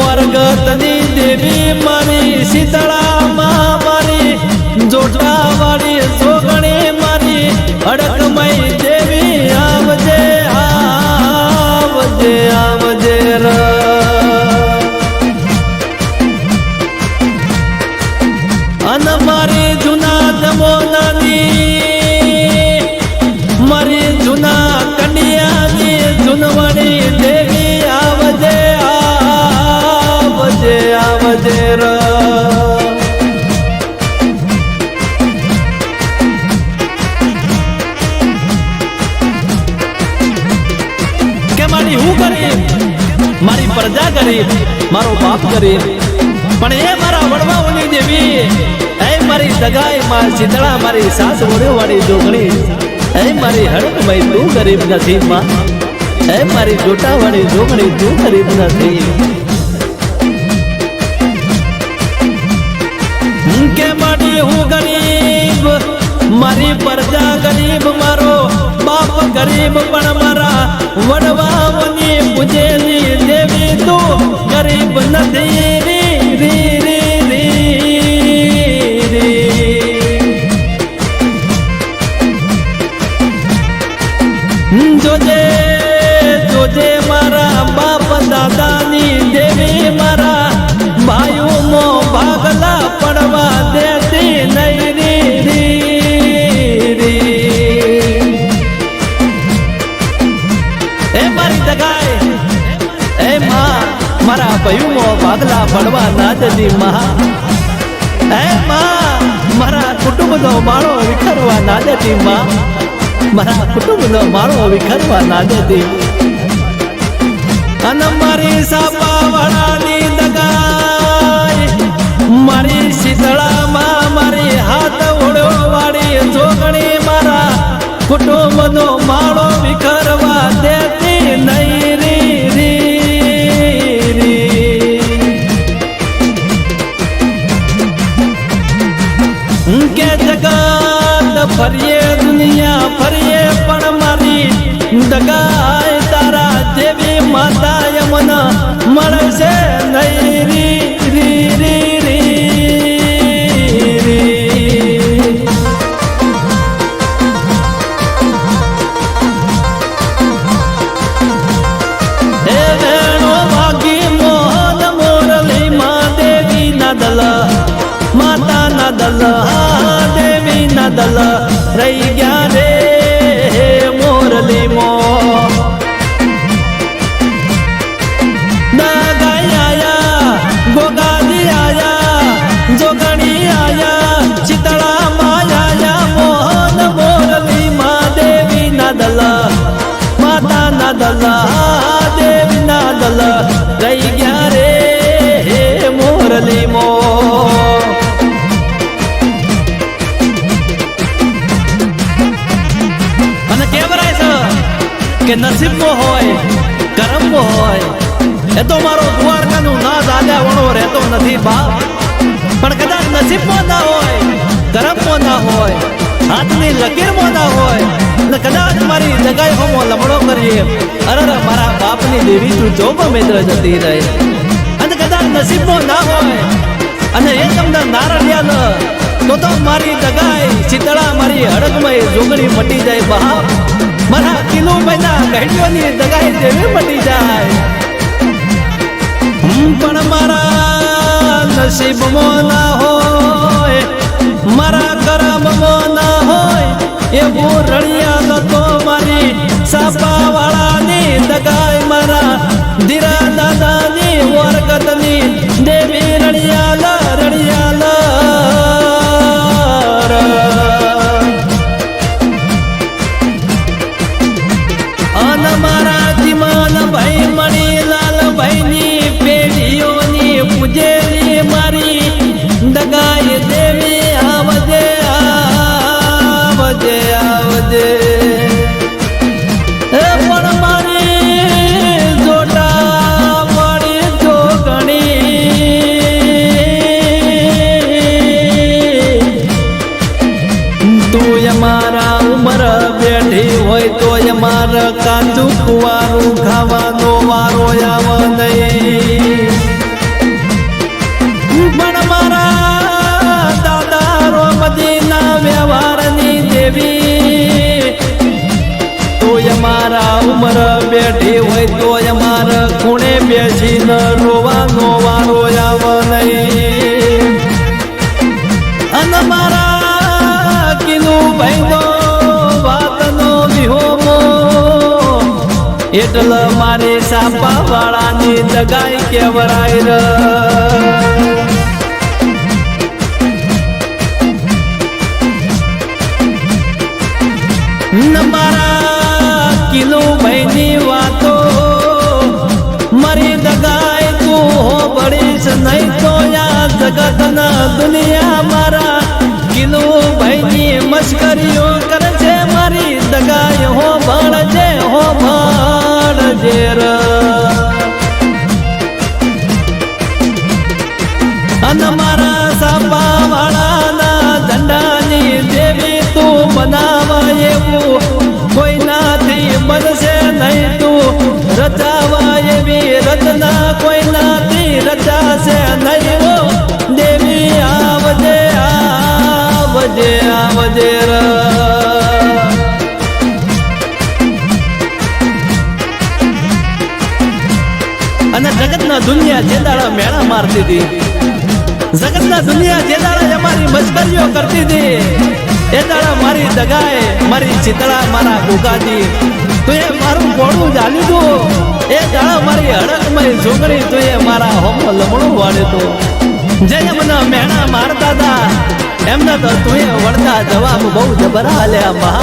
વરગતની દેવી મારી શીતળામાં મારી જોટાવાળી જોગણી મારી અડકમય દેવી આવજે આવજે આવજે અન મારી જૂના જમોનાની મારી જૂના કન્યાની જૂનવાણી દેવી આવજે આવજે આવજે કે મારી હું ગરીબ મારી પ્રજા ગરીબ મારો બાપ ગરીબ પણ એ મારા વડવાઓની દેવી એ મારી દગાઈ માં શીતળા મારી સાસ વડવાળી જોગણી એ મારી હડકમય તું ગરીબ નથી માં એ મારી જોટાવાળી જોગણી તું ગરીબ નથી કે મારી હું ગરીબ મારી પ્રજા ગરીબ મારો બાપ ગરીબ પણ મારા વડવાઓની પૂજેલી દેવી તું ગરીબ નથી જોજે જોજે મારા બાપ દાદાની દેવી મારા ભાઈઓનો ભાગલા પડવા દેતી નહીં એ મારી દગાઈ એ માં મારા ભાઈઓનો ભાગલા પડવા ના દેતી માં એ માં મારા કુટુંબનો માળો વિખરવા ના દેતી માં મારા કુટુંબનો માળો વિખરવા ના દેતી અને મારી સાપાવાળાની દગાઈ મારી શીતળામાં મારી હાથ ઓળો વાળી જોગણી મારા કુટુંબનો માળો વિખરવા દેતી નહીં કે જગત ફરીએ દુનિયા ફરીએ પણ મારી દગાઈ તારા દેવી માતા યમન મળશે નહીં હે વેણો વાગી મોહન મોરલી માં દેવી ના દલ માતા ના દલ દેવી ના દલ રહી ગયા રે મોરલી મો દગાઈ આયા ગોગાદી આયા જોગણી આયા શીતળા માયા મોહન મોરલી માં દેવી ના દલ માતા ના દલ દેવી ના દલ રહી ગયા રે મોરલી મો કે નસીબમાં હોય કરમમાં હોય એ તો મારો દ્વારકાનું નાદ આલ્યા વણો રહેતો નથી બાપ પણ કદાચ નસીબમાં ના હોય કરમમાં ના હોય હાથની લકીરમાં ના હોય અને કદાચ મારી જગાઈ હોમો લમડો કરીએ અરે મારા બાપની દેવી તું જો મિત્ર જતી રહે અને કદાચ નસીબમાં ના હોય અને એ તમને નારણ્યા તો મારી જગાઈ શીતળા મારી હડકમય જોગણી મટી જાય બાપ મારા કિલો મહિના ઘડીઓની દગાઈ દેવી મટી જાય પણ મારા નસીબમાં ના હોય મારા કરમમાં ના હોય એવું રણિયા તો મારી સાપાવાળાની દગાઈ મારા ધીરા દાદાની વરગતની દેવી રણિયા મારા જીમાન ભાઈ મણી લાલ ભાઈ ની પેઢીઓની પૂજેલી મારી દગાઈ દેવી આવજે આવજે આવજે પણ મારી જોટા મારી જોગણી તું અમારા ઉમર બેઠી હોય તો અમારા કાચું કુવારું ખાવાનો વારો આવ નહીં ખૂણે બેસીને રોવાનો વારો આવ નહીં અને મારા કીધું ભાઈનો વાતનો વિહોમો એટલે મારી સાપા વાળાની દગાઈ કેવરાય મારા કિલો ભાઈની વાતો મારી દગાઈ તું હો બળીશ નહીં તો યા જગતના દુનિયા મારા કિલો ભાઈની મસ્કરીઓ કરે છે મારી દગાઈ હો ભણજે અને મારા સાપા વાળાના ધંધાની દેવી તું બનાવા એવું કોઈ નાથી બનશે નહીં તું રચાવા એવી રચના કોઈ નાથી રચાશે નહીં હો દેવી આવજે આવજે આવજે અને જગતના દુનિયા જે દાડા મેળા મારતી હતી જગતના દુનિયા જે દાડા અમારી મસ્કરીઓ કરતી હતી એ દાડા મારી દગાએ મારી ચિતળા મારા ગોગાજી તું એ મારું પોળું જાલી દો એ દાડા મારી હડકમય છોકરી તું એ મારા હોમો લમણું વાળે તો જે મને મેળા મારતા હતા એમને તો તું એ વળતા જવાબ બહુ જબરા આલ્યા મા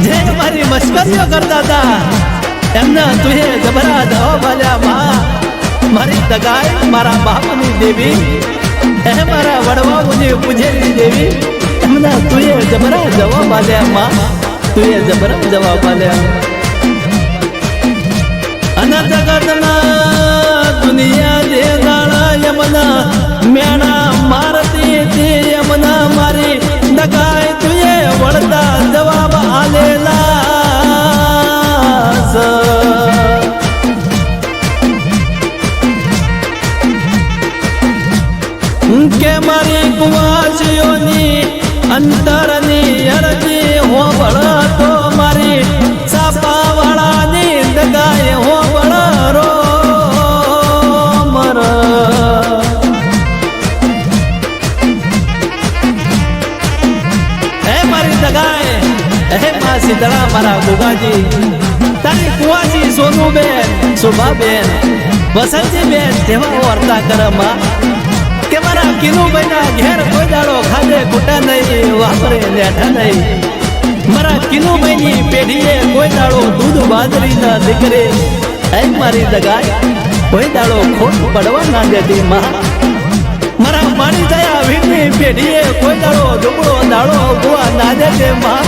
જે મારી મસ્કરીઓ કરતા હતા એમને તું એ જબરા જવાબ આલ્યા મા મારી દગાઈ મારા બાપની દેવી એ મારા વડવાઓની પૂજેલી દેવી એમને તું એ જબરા જવાબ આલ્યા મા તું એ જબરા જવાબ આલ્યા અને જગતના દુનિયા જે દાડા યમના મેણા મારતી તે યમના મારી દગાઈ તું એ વળતા જવાબ આલેલા કે મારી કુવાસીઓની અંતરની અરજી હો ભળતો મારી સાપા વાળાની દગાએ હો ભળરો મર હે મારી દગાએ હે મા સીતળા મારા ગોગાજી તારી કુવાસી સોનુબેન શોભાબેન વસંતીબેન જેવા વર્તા કરમાં કે મારા કિનુભાઈ ના ઘેર કોઈ દાડો ખાધે ખોટા નહીં વાપરે લેઠા નહીં મારા કિનુભાઈ ની પેઢીએ કોઈ દાડો દૂધ બાજરી ના દીકરે એ મારી દગાઈ કોઈ દાડો ખોટ પડવા ના દેતી માં મારા માણી થયા વીરની પેઢીએ કોઈ દાડો ઢોકળો દાડો ગુવા ના દેતે માં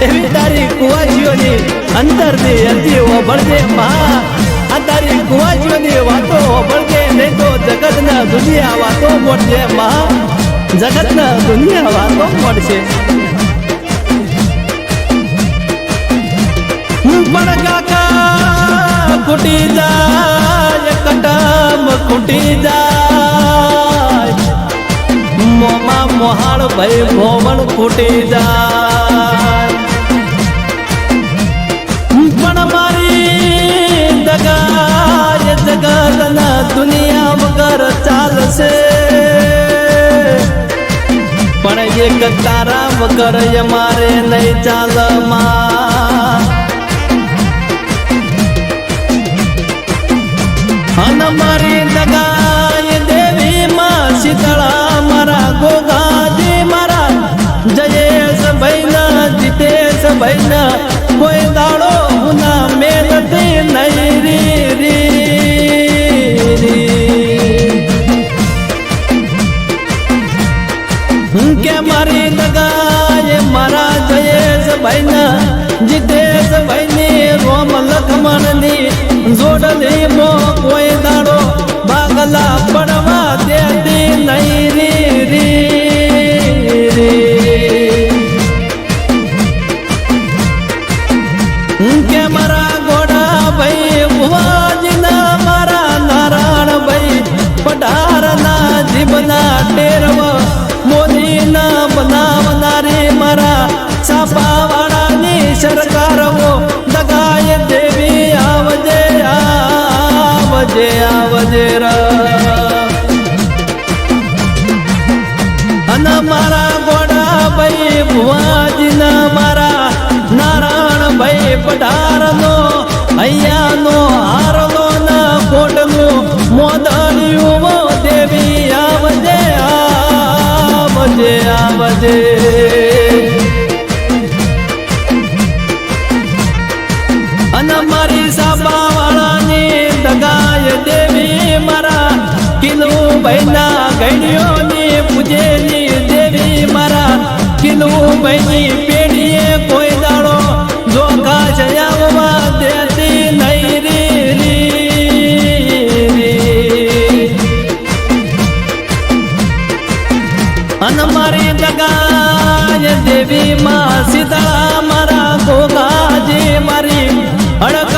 એવી તારી કુવાજીઓની અંતરની અરજી ઓભળજે માં આ તારી કુવાજીઓની વાતો ઓભળજે નહીં તો જગતના દુનિયા વાતો મોડશે માં જગતના દુનિયા વાતો મોડશે પણ કાકા ખૂટી જાય કટમ ખૂટી જાય મોમાં મોહાળ ભાઈ ભોવણ ખૂટી જાય પણ મારી દગાય જગતના દુનિયા વગર ચાલશે પણ એક તારા વગર મારે નહીં ચાલમાં અને મારી દગાય દેવી માં શીતળા મારા ગોગાજી મારા જયેશ ભાઈના જીતેશ ભાઈના કોઈ દાડો હુના મેલતી નહીં રી કે મારી દગાય મારા જયેશ ભાઈના જીતેશ ભાઈની રોમ લખમણની જોડલી મો કોઈ દાડો બાગલા પડવા દેતી નહીં રી ઢારનો હૈયાનો હારનો ના કોટનું મોદળિયું દેવી આવજે આવજે આવજે અને મારી સાબા વાળાની દગાય દેવી મારા કિલું ભાઈના ગણ્યોની પૂજેલી દેવી મારા કિલું ભાઈની પેઢીએ કોઈ દાડો જોખા જયાવવા દેતી નહીં રી અને મારી દગાય દેવી માં સીતા મારા ગોગાજી મારી અડક